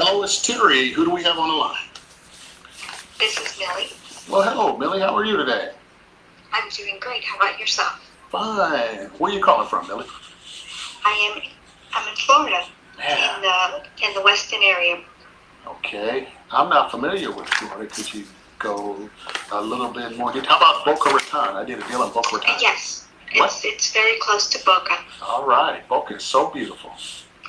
Hello, it's Terry. Who do we have on the line? This is Millie. Well, hello, Millie. How are you today? I'm doing great. How about yourself? Fine. Where are you calling from, Millie? I'm in Florida, in the Weston area. Okay. I'm not familiar with Florida. Could you go a little bit more detail? How about Boca Raton? I did a deal in Boca Raton. Yes. What? It's very close to Boca. All right. Boca is so beautiful.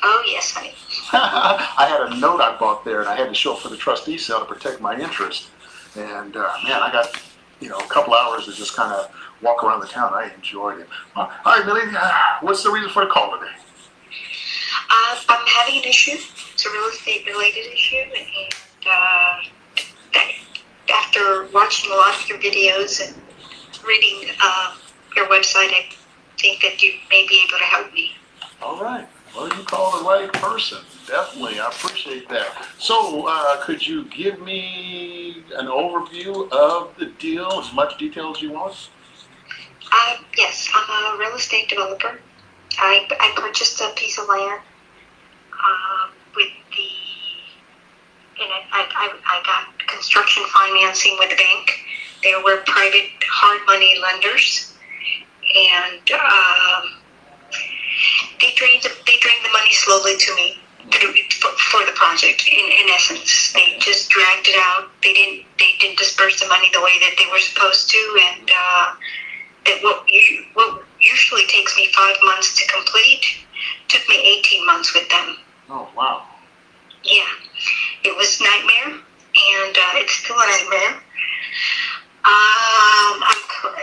Oh, yes, honey. I had a note I bought there, and I had to show up for the trustee sale to protect my interest. And, man, I got, a couple hours to just kind of walk around the town. I enjoyed it. All right, Millie, what's the reason for the call today? I'm having an issue. It's a real estate-related issue. And after watching a lot of your videos and reading your website, I think that you may be able to help me. All right. Well, you called the right person. Definitely. I appreciate that. So, could you give me an overview of the deal, as much detail as you want? Yes, I'm a real estate developer. I purchased a piece of land I got construction financing with the bank. They were private hard money lenders, and they drained the money slowly to me for the project. In essence, they just dragged it out. They didn't disperse the money the way that they were supposed to, and what usually takes me 5 months to complete took me 18 months with them. Oh, wow. Yeah, it was a nightmare, and it's still a nightmare.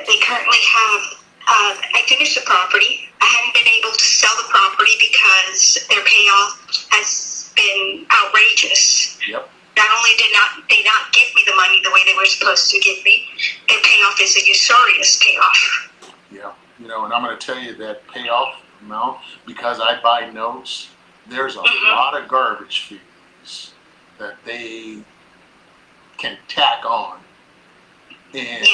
They currently have, I finished the property. I haven't been able to sell the property because their payoff has been outrageous. Yep. Not only did they not give me the money the way they were supposed to give me, their payoff is a usurious payoff. Yeah, and I'm going to tell you that payoff amount, because I buy notes, there's a lot of garbage fees that they can tack on. And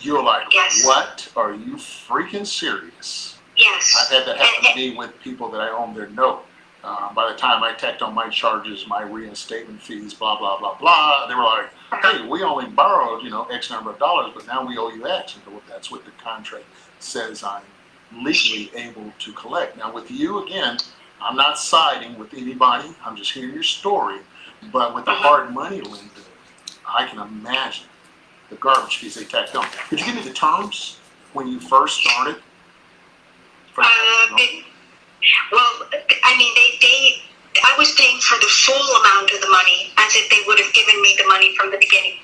you're like, what? Are you freaking serious? Yes. I've had that happen to me with people that I own their note. By the time I tacked on my charges, my reinstatement fees, blah, blah, blah, blah, they were like, hey, we only borrowed, X number of dollars, but now we owe you X. And that's what the contract says I'm legally able to collect. Now, with you, again, I'm not siding with anybody. I'm just hearing your story. But with the hard money lender, I can imagine the garbage fees they tacked on. Could you give me the terms when you first started? I was paying for the full amount of the money as if they would have given me the money from the beginning.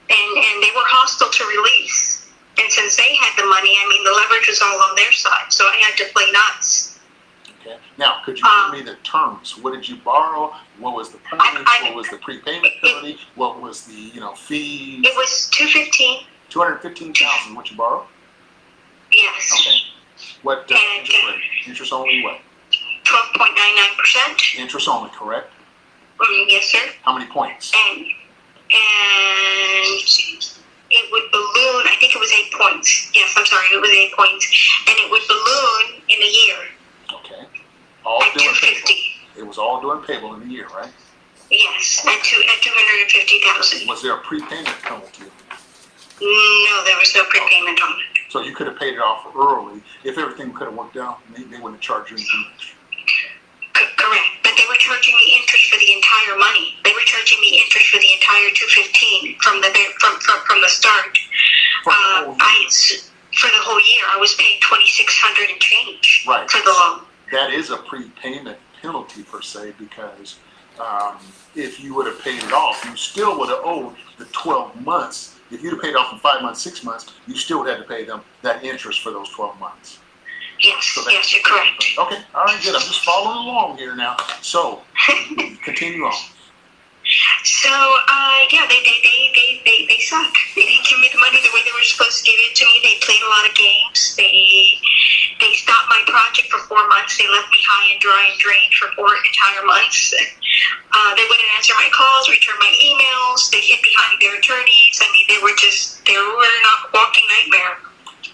And they were hostile to release. And since they had the money, the leverage was all on their side. So I had to play nuts. Okay. Now, could you give me the terms? What did you borrow? What was the points? What was the prepayment penalty? What was the, fees? It was $215,000. $215,000. What you borrowed? Yes. Okay. What interest rate? Interest only what? 12.99%. Interest only, correct? Yes, sir. How many points? And it would balloon. I think it was 8 points. Yes, I'm sorry, it was 8 points, and it would balloon in a year. Okay. All at doing $250,000. payable. It was all doing payable in a year, right? Yes, at $250,000. Was there a prepayment penalty? No, there was no prepayment on it. So you could have paid it off early. If everything could have worked out, they wouldn't have charged you anything much. Correct, but they were charging me interest for the entire money. They were charging me interest for the entire $215,000 from the start. For the whole year, I was paid $2,600 and change for the loan. That is a prepayment penalty per se, because if you would have paid it off, you still would have owed the 12 months. If you'd have paid off in 5 months, 6 months, you still would have to pay them that interest for those 12 months. Yes, yes, you're correct. Okay, all right, good. I'm just following along here now. So, continue on. So, they suck. They didn't give me the money the way they were supposed to give it to me. They played a lot of games. They stopped my project for 4 months. They left me high and dry and drained for 4 entire months. They wouldn't answer my calls, return my emails. They hid behind their attorneys. They were a walking nightmare.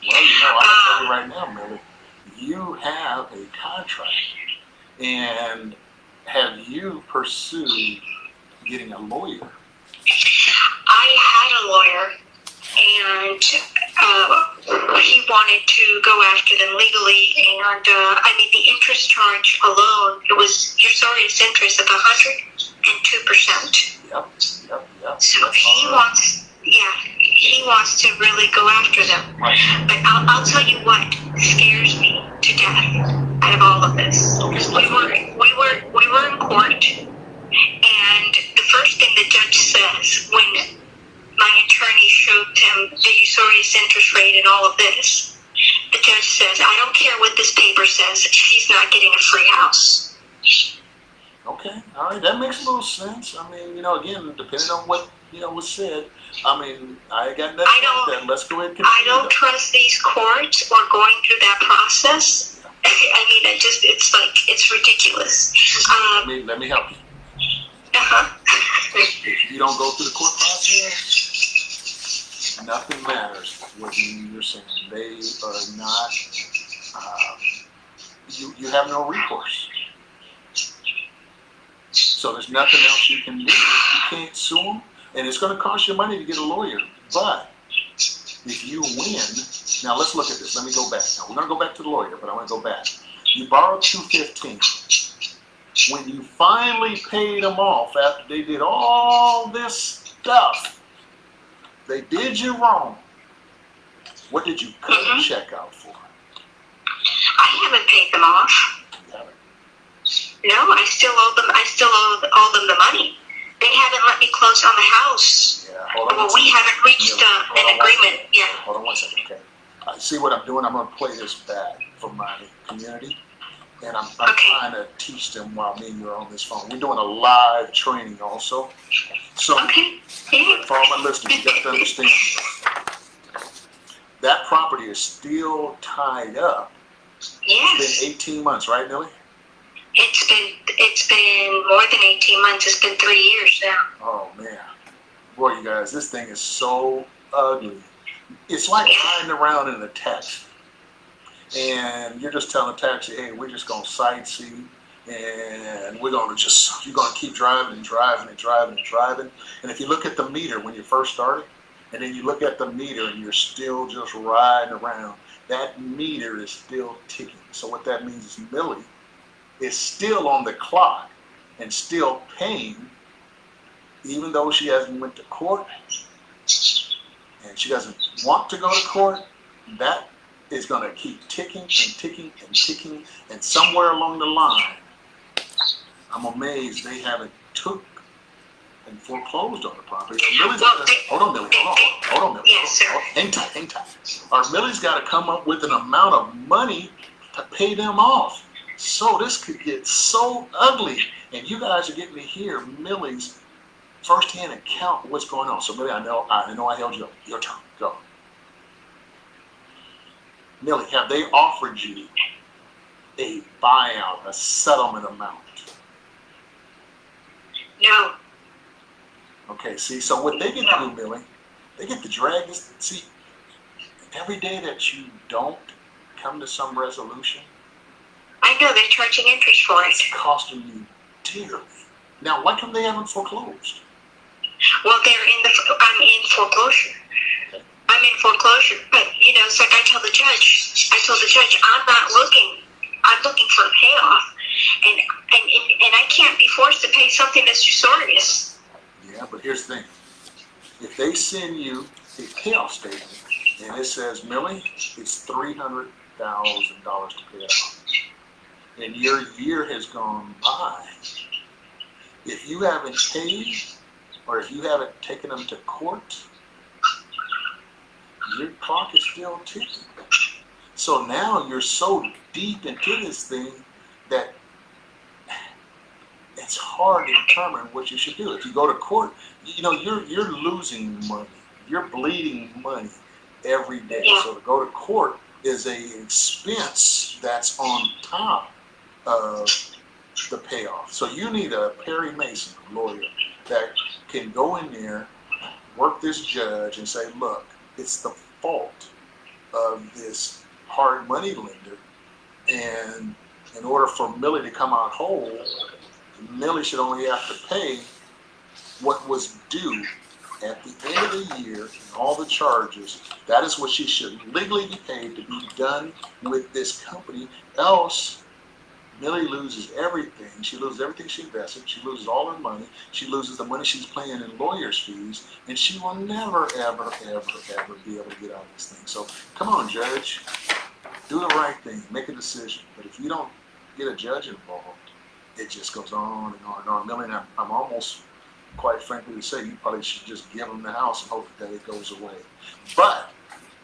Well, I'll tell you right now, Millie, you have a contract, and have you pursued getting a lawyer? I had a lawyer, and he wanted to go after them legally, and the interest charge alone, it was usurious interest of 102%. Yep. So he wants to really go after them. Right. But I'll tell you what scares me to death out of all of this. Okay. We were in court, and the first thing the judge says when my attorney showed him the usurious interest rate and all of this, the judge says, "I don't care what this paper says. She's not getting a free house." Okay, all right, that makes a little sense. I mean, again, depending on what was said. I mean, I got nothing like that. Let's go ahead and continue. I don't trust these courts or going through that process. I mean, it's ridiculous. Let me help you. Uh-huh. If you don't go through the court process, nothing matters what you're saying. They are not. You have no recourse. So there's nothing else you can do. You can't sue them, and it's going to cost you money to get a lawyer. But if you win, now let's look at this. Let me go back. Now we're going to go back to the lawyer, but I want to go back. You borrowed $215. When you finally paid them off after they did all this stuff, they did you wrong. What did you cut the check out for? I haven't paid them off. No, I still owe them the money. They haven't let me close on the house. Yeah, hold on. Well, we haven't reached an agreement yet. Hold on one second, okay? See what I'm doing? I'm going to play this back for my community, and I'm trying to teach them while me and you are on this phone. We're doing a live training also. So, for all my listeners, you got to understand this. That property is still tied up. Yes. It's been 18 months, right, Millie? It's been more than 18 months. It's been 3 years now. Oh man, boy, you guys, this thing is so ugly. It's like riding around in a taxi, and you're just telling the taxi, "Hey, we're just gonna sightsee, and you're gonna keep driving and driving and driving and driving." And if you look at the meter when you first started, and then you look at the meter and you're still just riding around, that meter is still ticking. So what that means is Millie is still on the clock and still paying, even though she hasn't went to court and she doesn't want to go to court. That is going to keep ticking and ticking and ticking, and somewhere along the line, I'm amazed they haven't took and foreclosed on the property. Hold on, Millie. Yes, sir. Hang tight. Or Millie's got to come up with an amount of money to pay them off. So this could get so ugly, and you guys are getting to hear Millie's firsthand account of what's going on. So Millie, I know I held you up. Your turn. Go. Millie, have they offered you a buyout, a settlement amount? No. Okay, see, so what they get to do, Millie, they get to drag this. See, every day that you don't come to some resolution, I know they're charging interest for it. It's costing you dearly. Now, why come they haven't foreclosed? Well, I'm in foreclosure. Okay. I'm in foreclosure, but it's like I told the judge, I'm not looking. I'm looking for a payoff, and I can't be forced to pay something that's usurious. Yeah, but here's the thing: if they send you a payoff statement and it says, Millie, it's $300,000 to pay off, and your year has gone by, if you haven't paid or if you haven't taken them to court, your clock is still ticking. So now you're so deep into this thing that it's hard to determine what you should do. If you go to court, you're losing money. You're bleeding money every day. Yeah. So to go to court is an expense that's on top of the payoff. So you need a Perry Mason lawyer that can go in there, work this judge and say, look, it's the fault of this hard money lender, and in order for Millie to come out whole, Millie should only have to pay what was due at the end of the year and all the charges. That is what she should legally be paid to be done with this company. Else, Millie loses everything. She loses everything she invested. She loses all her money. She loses the money she's paying in lawyer's fees, and she will never, ever, ever, ever be able to get out of this thing. So come on, judge. Do the right thing. Make a decision. But if you don't get a judge involved, it just goes on and on and on. Millie, I'm almost, quite frankly, to say you probably should just give them the house and hope that it goes away. But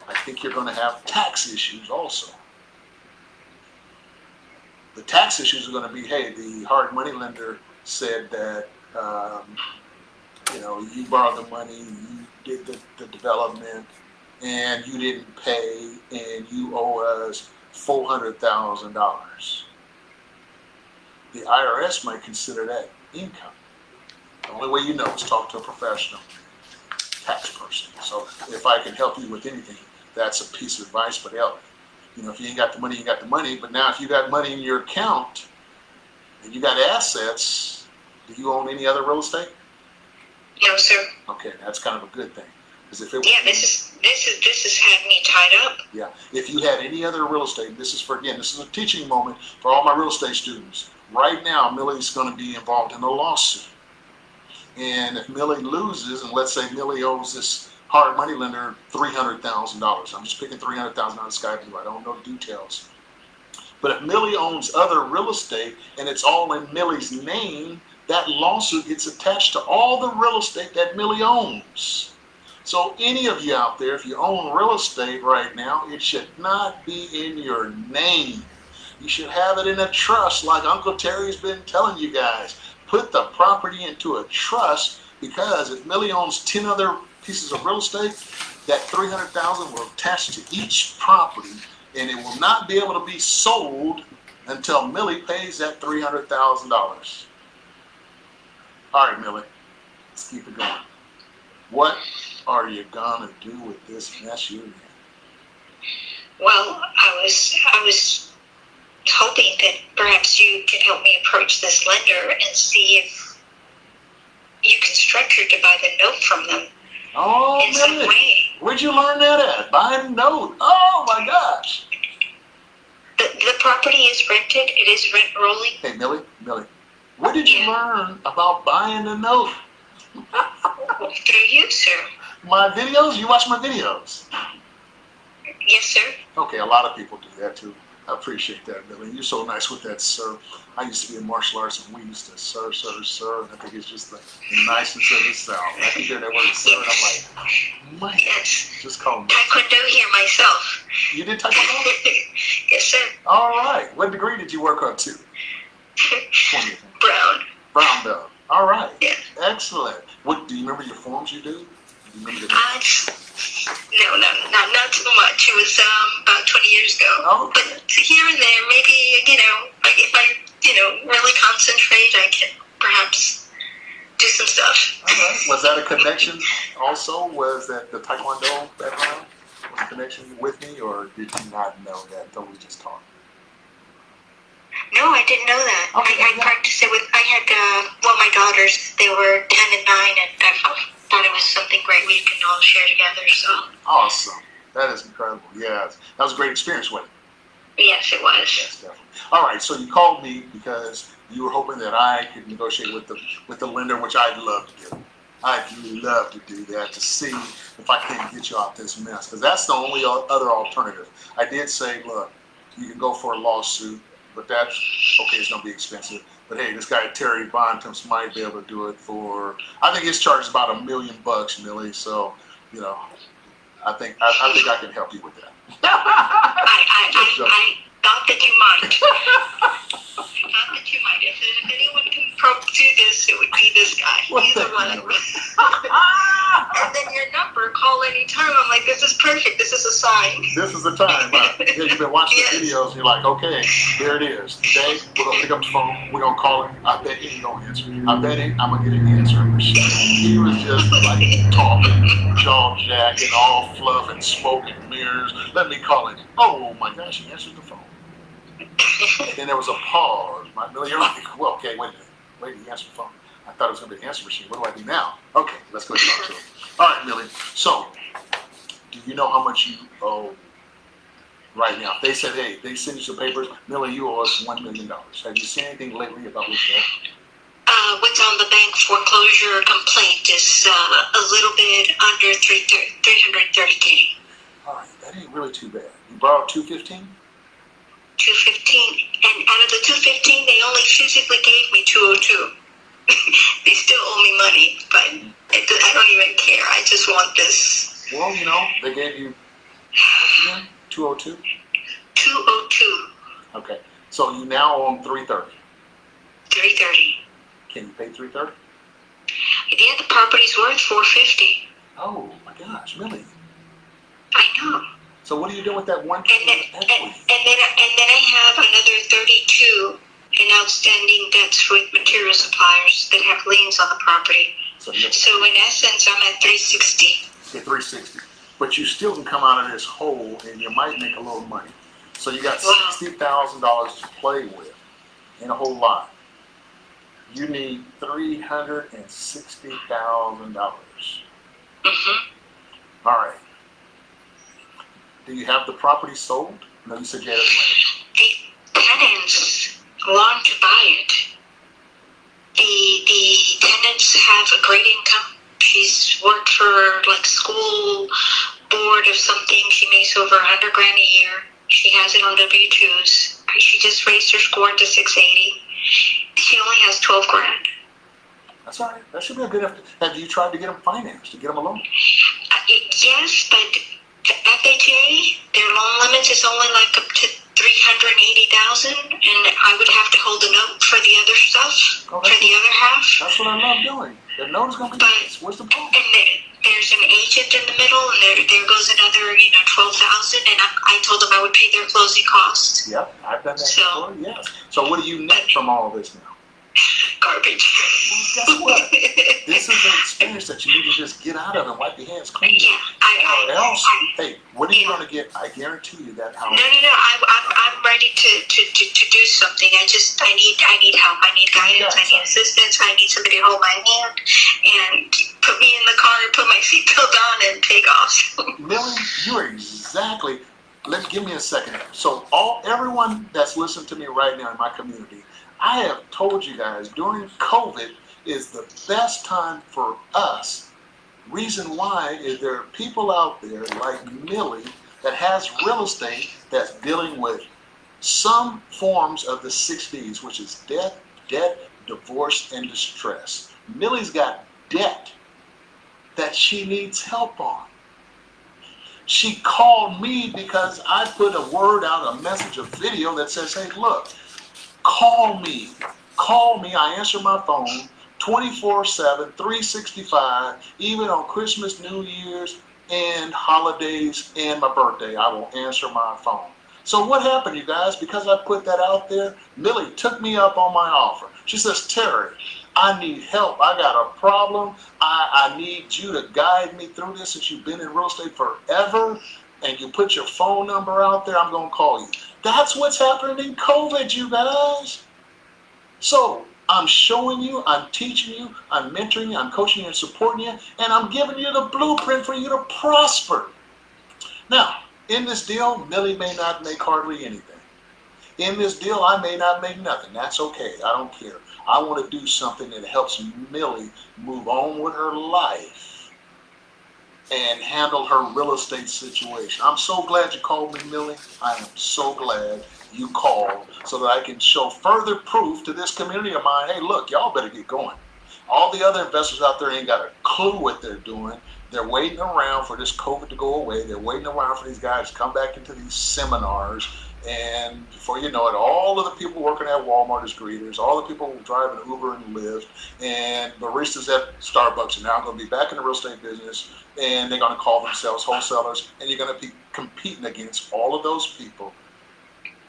I think you're going to have tax issues also. The tax issues are going to be, hey, the hard money lender said that, you borrowed the money, you did the development, and you didn't pay, and you owe us $400,000. The IRS might consider that income. The only way you know is talk to a professional tax person. So if I can help you with anything, that's a piece of advice. But hell, if you ain't got the money, you got the money. But now if you got money in your account and you got assets, do you own any other real estate? No, sir. Okay, that's kind of a good thing. Because if it this has had me tied up. Yeah, if you had any other real estate, this is a teaching moment for all my real estate students. Right now, Millie's going to be involved in a lawsuit. And if Millie loses, and let's say Millie owes this hard money lender $300,000. I'm just picking $300,000 out of the sky. I don't know details. But if Millie owns other real estate and it's all in Millie's name, that lawsuit gets attached to all the real estate that Millie owns. So any of you out there, if you own real estate right now, it should not be in your name. You should have it in a trust like Uncle Terry's been telling you guys. Put the property into a trust, because if Millie owns 10 other pieces of real estate, that $300,000 will attach to each property, and it will not be able to be sold until Millie pays that $300,000. All right, Millie, let's keep it going. What are you gonna do with this mess you're in? Well, I was hoping that perhaps you could help me approach this lender and see if you can structure to buy the note from them in some way. Where'd you learn that at? Buying a note. Oh my gosh. The property is rented. It is rent rolling. Hey, Millie, where did you learn about buying a note? Through you, sir. My videos? You watch my videos? Yes, sir. Okay, a lot of people do that too. I appreciate that, Millie. You're so nice with that, sir. I used to be in martial arts, and we used to sir, and I think it's just the nicest of the South. I can hear that word, sir, and I'm like, man, just call me. Taekwondo here myself. You did Taekwondo? Yes, sir. All right. What degree did you work up to? 20th. Brown belt. All right. Yeah. Excellent. What do you remember your forms you do? Do you remember the No, not too much. It was about 20 years ago. Oh, okay. But here and there, maybe, if I really concentrate, I can perhaps do some stuff. All right. Was that a connection also? Was that the Taekwondo background? Was a connection with me, or did you not know that? Though we just talked. No, I didn't know that. Okay, I practiced it with, I had, my daughters, they were 10 and 9, and I thought it was something great we can all share together, so. Awesome. That is incredible. Yes. That was a great experience, wasn't it? Yes, it was. Yes, definitely. All right, so you called me because you were hoping that I could negotiate with the lender, which I'd love to do. I'd love to do that, to see if I can get you out this mess, because that's the only other alternative. I did say, look, you can go for a lawsuit, but that's, okay, it's going to be expensive. But hey, this guy Terry Bontemps might be able to do it for, I think his charge is about $1 million, Millie. So, I think I can help you with that. I thought that you might. I thought that you might. If anyone can do this, it would be this guy. He's the one. And then your number, call anytime. I'm like, this is perfect. This is a sign. This is the time. Yeah, you've been watching the videos, and you're like, okay, there it is. Today, we're going to pick up the phone. We're going to call him. I bet he ain't going to answer. I bet I'm going to get an answer. He was just like talking, jaw jacking, all fluff and smoke and mirrors. Let me call him. Oh my gosh, he answered the phone. And then there was a pause. You're like, well, okay, wait a minute. Wait, he answered the phone. I thought it was going to be an answer machine. What do I do now? Okay, let's go talk to him. All right, Millie. So, do you know how much you owe right now? If they said, hey, they send you some papers, Millie, you owe us $1 million. Have you seen anything lately about what's there? What's on the bank foreclosure complaint is a little bit under 330K. All right, that ain't really too bad. You borrowed $215? 215, and out of the 215, they only physically gave me 202. They still owe me money, but I don't even care. I just want this. Well, you know, they gave you how much again? 202? 202. Okay, so you now owe them 330. 330. Can you pay 330? Yeah, the property's worth 450. Oh my gosh, Millie. I know. So what are you doing with that one? And then I have another 32 in outstanding debts with material suppliers that have liens on the property. So in essence, I'm at 360. Okay, 360. But you still can come out of this hole and you might make a little money. So you got $60,000 to play with, and a whole lot. You need $360,000. Mm-hmm. All right. Do you have the property sold? No, you said you had it rented. The tenants want to buy it. The tenants have a great income. She's worked for like school board or something. She makes over $100,000 a year. She has it on W-2s. She just raised her score to 680. She only has $12,000. That's all right. That should be a good. Have you tried to get them financed, to get them a loan? Yes, but the FHA, their loan limits is only like up to $380,000, and I would have to hold a note for the other stuff, for the other half. That's what I love doing. The note is going to be nice. What's the problem? And there's an agent in the middle, and there goes another, $12,000, and I told them I would pay their closing costs. Yep, I've done that before. Yes. So what do you net from all of this now? Garbage. Well, guess what? This is an experience that you need to just get out of and wipe your hands clean. Yeah, hey, what are you going to get? I guarantee you that house. No. I'm ready to do something. I need help. I need guidance. I need assistance. I need somebody to hold my hand and put me in the car and put my seatbelt on and take off. Millie, you're exactly. Give me a second. So everyone that's listening to me right now in my community, I have told you guys during COVID is the best time for us. Reason why is there are people out there like Millie that has real estate that's dealing with some forms of the 6Ds, which is debt, divorce, and distress. Millie's got debt that she needs help on. She called me because I put a word out, a message, a video that says, hey, look, call me. I answer my phone 24/7, 365, even on Christmas, New Year's, and holidays, and my birthday. I will answer my phone. So what happened, you guys? Because I put that out there, Millie took me up on my offer. She says, Terry, I need help. I got a problem. I need you to guide me through this since you've been in real estate forever, and you put your phone number out there, I'm going to call you. That's what's happening in COVID, you guys. So I'm showing you, I'm teaching you, I'm mentoring you, I'm coaching you and supporting you, and I'm giving you the blueprint for you to prosper. Now, in this deal, Millie may not make hardly anything. In this deal, I may not make nothing. That's okay. I don't care. I want to do something that helps Millie move on with her life and handle her real estate situation. I'm so glad you called me, Millie. I am so glad you called so that I can show further proof to this community of mine. Hey, look, y'all better get going. All the other investors out there ain't got a clue what they're doing. They're waiting around for this COVID to go away. They're waiting around for these guys to come back into these seminars. And before you know it, all of the people working at Walmart as greeters, all the people driving Uber and Lyft, and baristas at Starbucks are now going to be back in the real estate business, and they're going to call themselves wholesalers, and you're going to be competing against all of those people,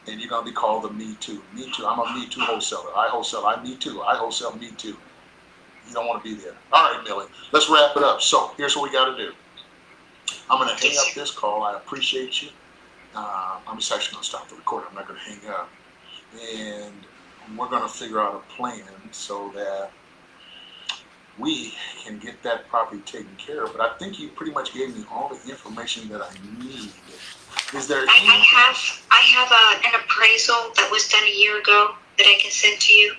and you're going to be called the Me Too. Me Too. I'm a Me Too wholesaler. I wholesale. I Me Too. I wholesale Me Too. You don't want to be there. All right, Millie, let's wrap it up. So here's what we got to do. I'm going to hang up this call. I appreciate you. I'm just actually going to stop the recording. I'm not going to hang up. And we're going to figure out a plan so that we can get that property taken care of. But I think you pretty much gave me all the information that I need. Is there anything? I have an appraisal that was done a year ago that I can send to you.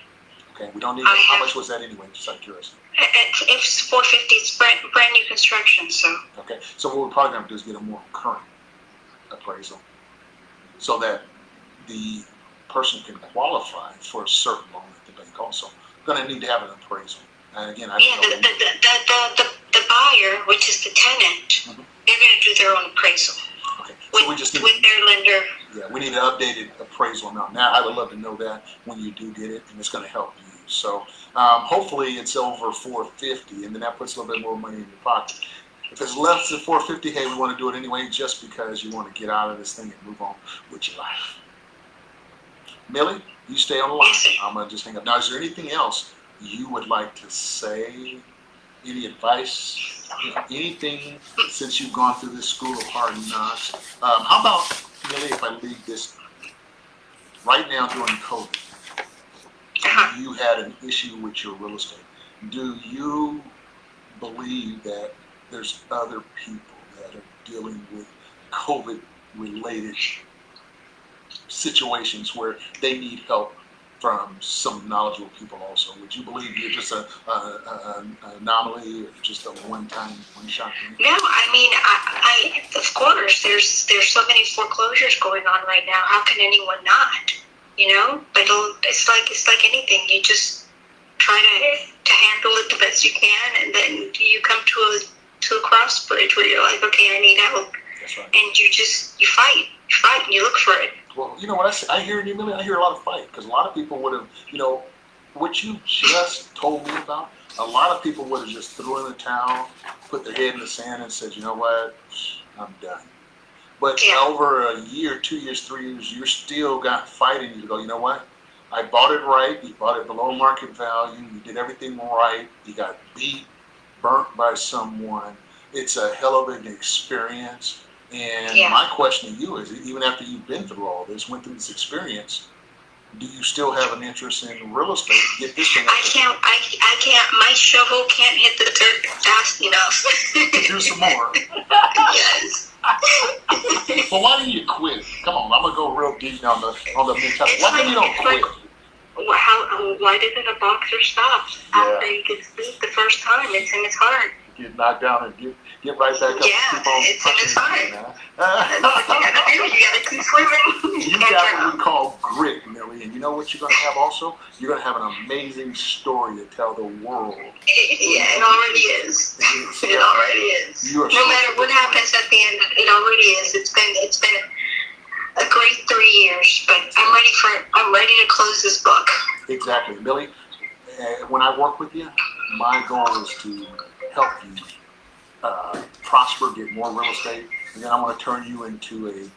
Okay, we don't need that. How much was that anyway? Just out of curiosity. It's $450. It's brand new construction. So. Okay, so what we're probably going to do is get a more current appraisal, so that the person can qualify for a certain loan at the bank. Also, going to need to have an appraisal. And again, The buyer, which is the tenant, they're going to do their own appraisal. Okay, so we just need, with their lender. Yeah, we need an updated appraisal amount. Now, I would love to know that when you do get it, and it's going to help you. So hopefully it's over $450, and then that puts a little bit more money in your pocket. If it's less than $450, hey, we want to do it anyway, just because you want to get out of this thing and move on with your life. Millie, you stay on the line. Yes, sir. I'm going to just hang up. Now, is there anything else you would like to say? Any advice? Anything since you've gone through this school of hard knocks? How about, Millie, if I leave this right now during COVID, you had an issue with your real estate. Do you believe that there's other people that are dealing with COVID-related situations where they need help from some knowledgeable people also? Would you believe you're just an anomaly or just a one-time, one-shot thing? No, I mean, I of course, there's so many foreclosures going on right now. How can anyone not? You know, but it's like anything. You just try to handle it the best you can, and then you come to a cross bridge where you're like, okay, I need help. That's right. And you fight, and you look for it. Well, you know what I hear in you, Millie? I hear a lot of fight, because a lot of people would have, you know, what you just told me about, a lot of people would have just threw in the towel, put their head in the sand and said, you know what, I'm done. But over a year, 2 years, 3 years, you're still got fighting. You go, you know what? I bought it right. You bought it below market value. You did everything right. You got beat, burnt by someone. It's a hell of an experience. And my question to you is, even after you've been through all this, went through this experience, do you still have an interest in real estate? Get this thing. I can't. My shovel can't hit the dirt fast enough. Do some more. Yes. Well, why didn't you quit? Come on, I'm gonna go real deep on the mentality. Why didn't you don't quit? Why didn't a boxer stop after he gets beat the first time? It's in his heart. Get knocked down and get right back up. Yeah, keep on it's in his heart. That's what you gotta do. You gotta keep swimming. You got what we call grit, Millie, and you know what you're gonna have also? You're gonna have an amazing story to tell the world. It already is. It already is. No matter what happens at the end, it already is. It's been a great 3 years, but I'm ready to close this book. Exactly, Millie. When I work with you, my goal is to help you prosper, get more real estate, and then I want to turn you into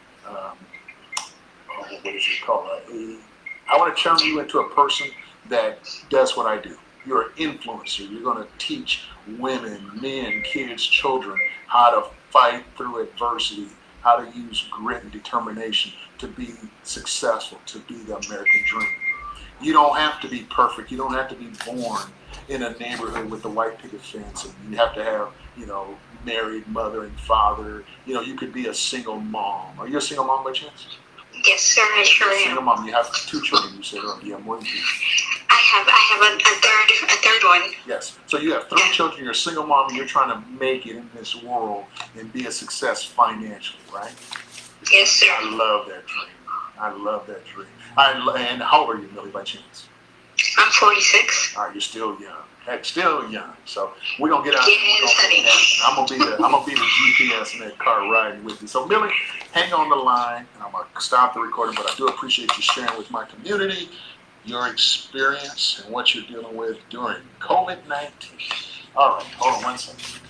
I want to turn you into a person that does what I do. You're an influencer. You're going to teach women, men, kids, children how to fight through adversity, how to use grit and determination to be successful, to be the American dream. You don't have to be perfect. You don't have to be born in a neighborhood with a white picket fence, and you have to have, you know, married mother and father. You know, you could be a single mom. Are you a single mom by chance? Yes, sir, I sure am. Single mom. You have 2 children, you said earlier. You have more than 2. I have a third one. Yes. So you have 3 children, you're a single mom, and you're trying to make it in this world and be a success financially, right? Yes, sir. I love that dream. I love that dream. And how old are you, Millie, by chance? I'm 46. All right, you're still young. Heck, still young. So we're gonna get out. Yes, honey. I'm gonna be the GPS in that car riding with you. So Millie, hang on the line, and I'm gonna stop the recording. But I do appreciate you sharing with my community your experience and what you're dealing with during COVID-19. All right, hold on one second.